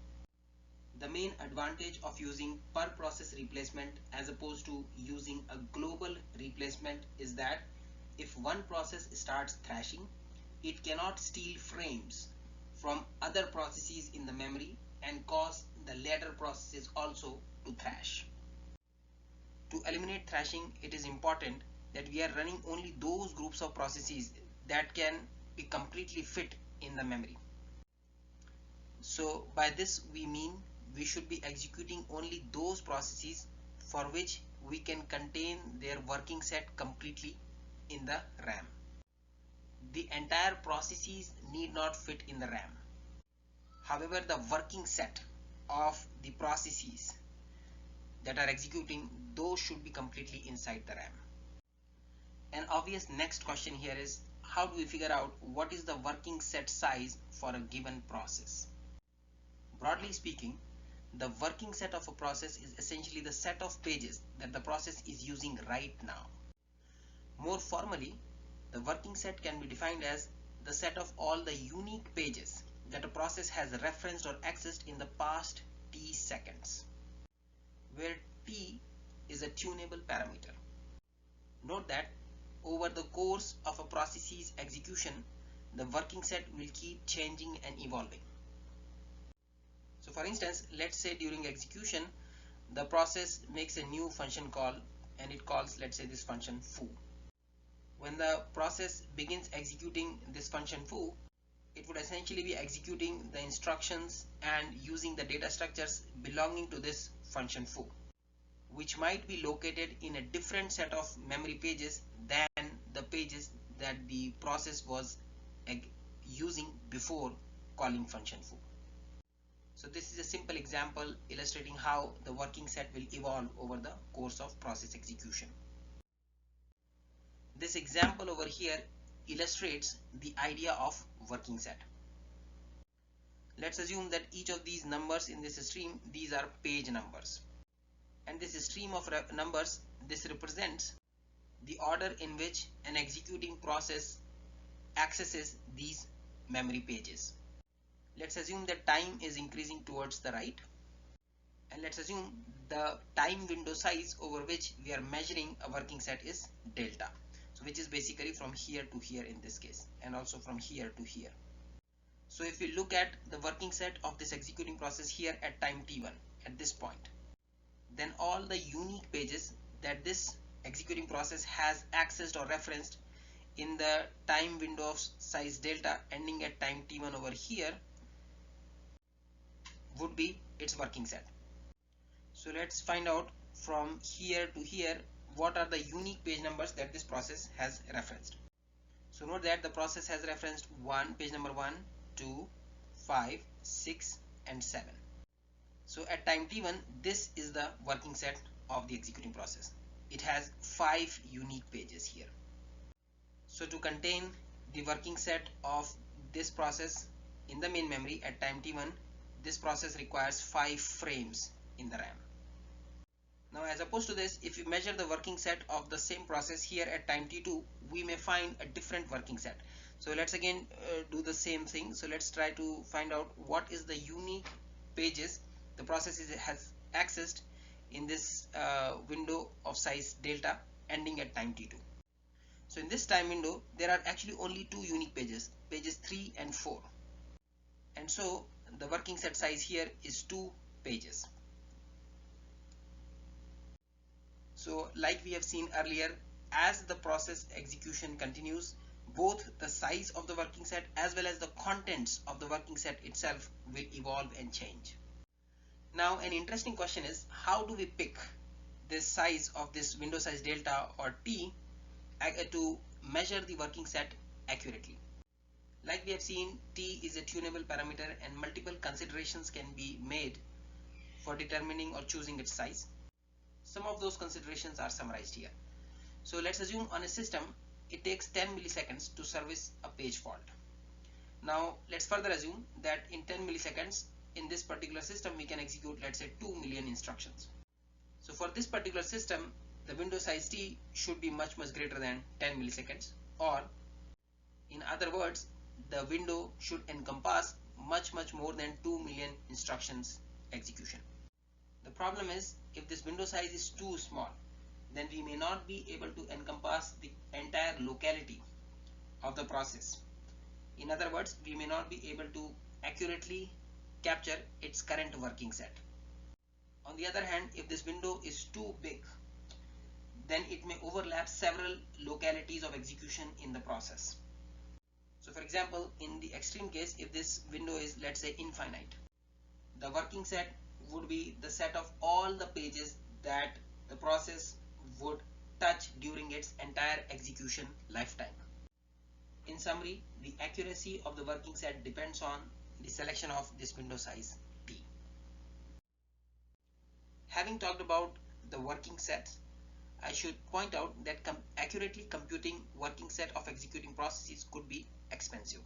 The main advantage of using per process replacement as opposed to using a global replacement is that if one process starts thrashing, it cannot steal frames from other processes in the memory and cause the later processes also to thrash. To eliminate thrashing, it is important that we are running only those groups of processes that can be completely fit in the memory. So by this we mean we should be executing only those processes for which we can contain their working set completely in the RAM. The entire processes need not fit in the RAM. However, the working set of the processes that are executing, those should be completely inside the RAM. An obvious next question here is, how do we figure out what is the working set size for a given process? Broadly speaking, the working set of a process is essentially the set of pages that the process is using right now. More formally, the working set can be defined as the set of all the unique pages that a process has referenced or accessed in the past t seconds, where t is a tunable parameter. Note that over the course of a process's execution, the working set will keep changing and evolving. So for instance, let's say during execution, the process makes a new function call and it calls, let's say, this function foo. When the process begins executing this function foo, it would essentially be executing the instructions and using the data structures belonging to this function foo, which might be located in a different set of memory pages than the pages that the process was using before calling function foo. So this is a simple example illustrating how the working set will evolve over the course of process execution. This example over here illustrates the idea of working set. Let's assume that each of these numbers in this stream, these are page numbers. And this stream of numbers, this represents the order in which an executing process accesses these memory pages. Let's assume that time is increasing towards the right, and let's assume the time window size over which we are measuring a working set is delta, so which is basically from here to here in this case, and also from here to here. So if we look at the working set of this executing process here at time t1 at this point, then all the unique pages that this executing process has accessed or referenced in the time window of size delta ending at time t1 over here would be its working set. So let's find out from here to here what are the unique page numbers that this process has referenced. So note that the process has referenced page number 1, 2, 5, 6 and 7. So at time t1 this is the working set of the executing process. It has 5 unique pages here. So to contain the working set of this process in the main memory at time t1, this process requires 5 frames in the RAM. Now as opposed to this, if you measure the working set of the same process here at time t2, we may find a different working set. So let's again do the same thing. So let's try to find out what is the unique pages the process has accessed in this window of size delta ending at time t2. So in this time window, there are actually only 2 unique pages, pages 3 and 4. And so the working set size here is 2 pages. So like we have seen earlier, as the process execution continues, both the size of the working set as well as the contents of the working set itself will evolve and change. Now an interesting question is, how do we pick this size of this window size delta or t to measure the working set accurately? Like we have seen, t is a tunable parameter and multiple considerations can be made for determining or choosing its size. Some of those considerations are summarized here. So let's assume on a system it takes 10 milliseconds to service a page fault. Now let's further assume that in 10 milliseconds in this particular system we can execute, let's say, 2 million instructions. So for this particular system the window size t should be much greater than 10 milliseconds, or in other words, the window should encompass much more than 2 million instructions execution. The problem is, if this window size is too small, then we may not be able to encompass the entire locality of the process. In other words, we may not be able to accurately capture its current working set. On the other hand, if this window is too big, then it may overlap several localities of execution in the process. So for example, in the extreme case, if this window is, let's say, infinite, the working set would be the set of all the pages that the process would touch during its entire execution lifetime. In summary, the accuracy of the working set depends on the selection of this window size t. Having talked about the working sets, I should point out that accurately computing working set of executing processes could be expensive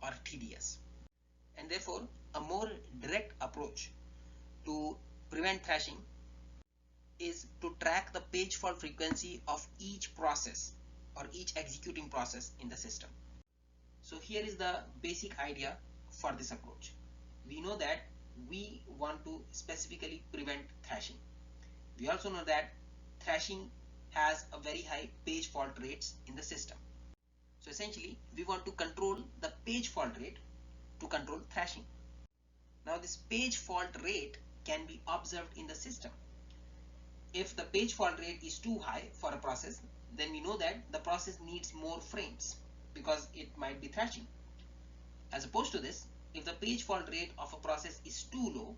or tedious, and therefore a more direct approach to prevent thrashing is to track the page fault frequency of each process or each executing process in the system. So here is the basic idea for this approach. We know that we want to specifically prevent thrashing. We also know that thrashing has a very high page fault rates in the system. So essentially, we want to control the page fault rate to control thrashing. Now this page fault rate can be observed in the system. If the page fault rate is too high for a process, then we know that the process needs more frames because it might be thrashing. As opposed to this, if the page fault rate of a process is too low,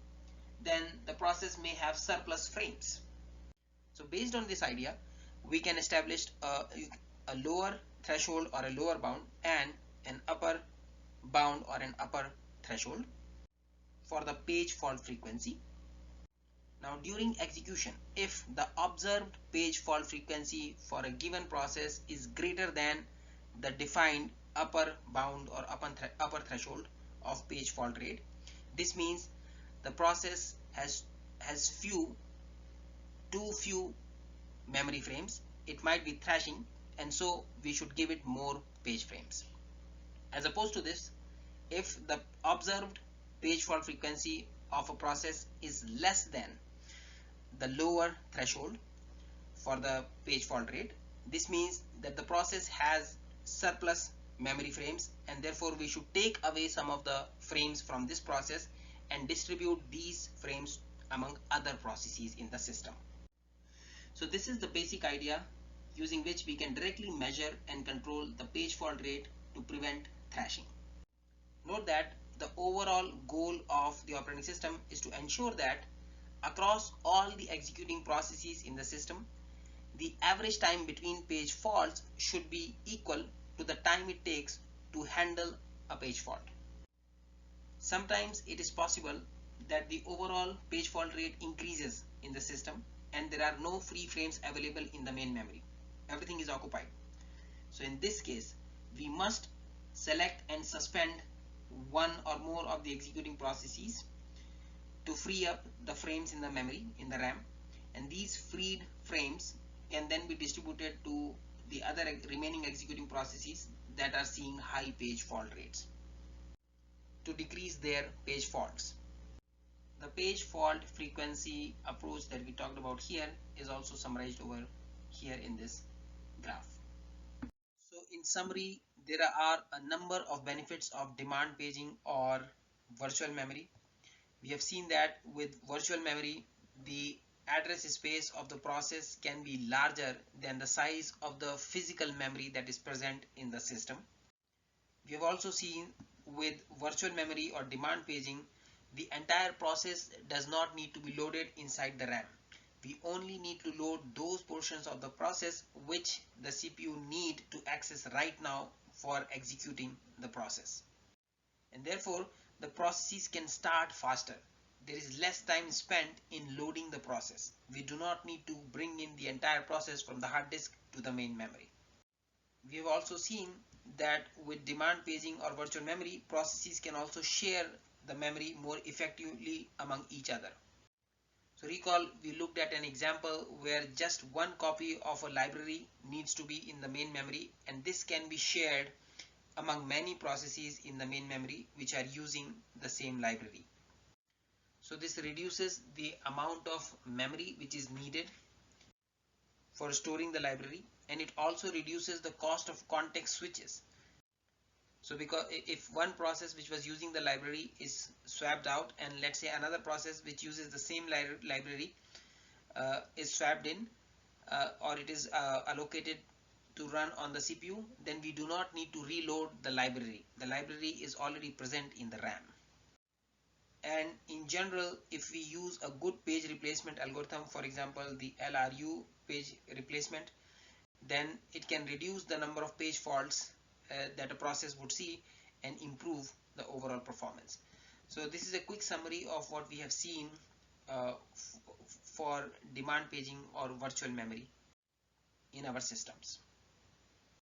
then the process may have surplus frames. So based on this idea, we can establish a lower threshold or a lower bound and an upper bound or an upper threshold for the page fault frequency. Now during execution, if the observed page fault frequency for a given process is greater than the defined upper bound or upper threshold of page fault rate, this means the process has too few memory frames. It might be thrashing, and so we should give it more page frames. As opposed to this, if the observed page fault frequency of a process is less than the lower threshold for the page fault rate, this means that the process has surplus memory frames, and therefore we should take away some of the frames from this process and distribute these frames among other processes in the system. So this is the basic idea using which we can directly measure and control the page fault rate to prevent thrashing. Note that the overall goal of the operating system is to ensure that across all the executing processes in the system, the average time between page faults should be equal to the time it takes to handle a page fault. Sometimes it is possible that the overall page fault rate increases in the system and there are no free frames available in the main memory. Everything is occupied. So in this case, we must select and suspend one or more of the executing processes to free up the frames in the memory, in the RAM, and these freed frames can then be distributed to the other remaining executing processes that are seeing high page fault rates to decrease their page faults. The page fault frequency approach that we talked about here is also summarized over here in this graph. So in summary, there are a number of benefits of demand paging or virtual memory. We have seen that with virtual memory, the address space of the process can be larger than the size of the physical memory that is present in the system. We have also seen with virtual memory or demand paging, the entire process does not need to be loaded inside the RAM. We only need to load those portions of the process which the CPU need to access right now for executing the process. And therefore, the processes can start faster. There is less time spent in loading the process. We do not need to bring in the entire process from the hard disk to the main memory. We have also seen that with demand paging or virtual memory, processes can also share the memory more effectively among each other. So recall we looked at an example where just one copy of a library needs to be in the main memory, and this can be shared among many processes in the main memory which are using the same library. So this reduces the amount of memory which is needed for storing the library, and it also reduces the cost of context switches. So because if one process which was using the library is swapped out, and let's say another process which uses the same library is swapped in, or it is allocated to run on the CPU, then we do not need to reload the library. The library is already present in the RAM. And in general, if we use a good page replacement algorithm, for example the Lru page replacement, then it can reduce the number of page faults that a process would see and improve the overall performance. So this is a quick summary of what we have seen for demand paging or virtual memory in our systems.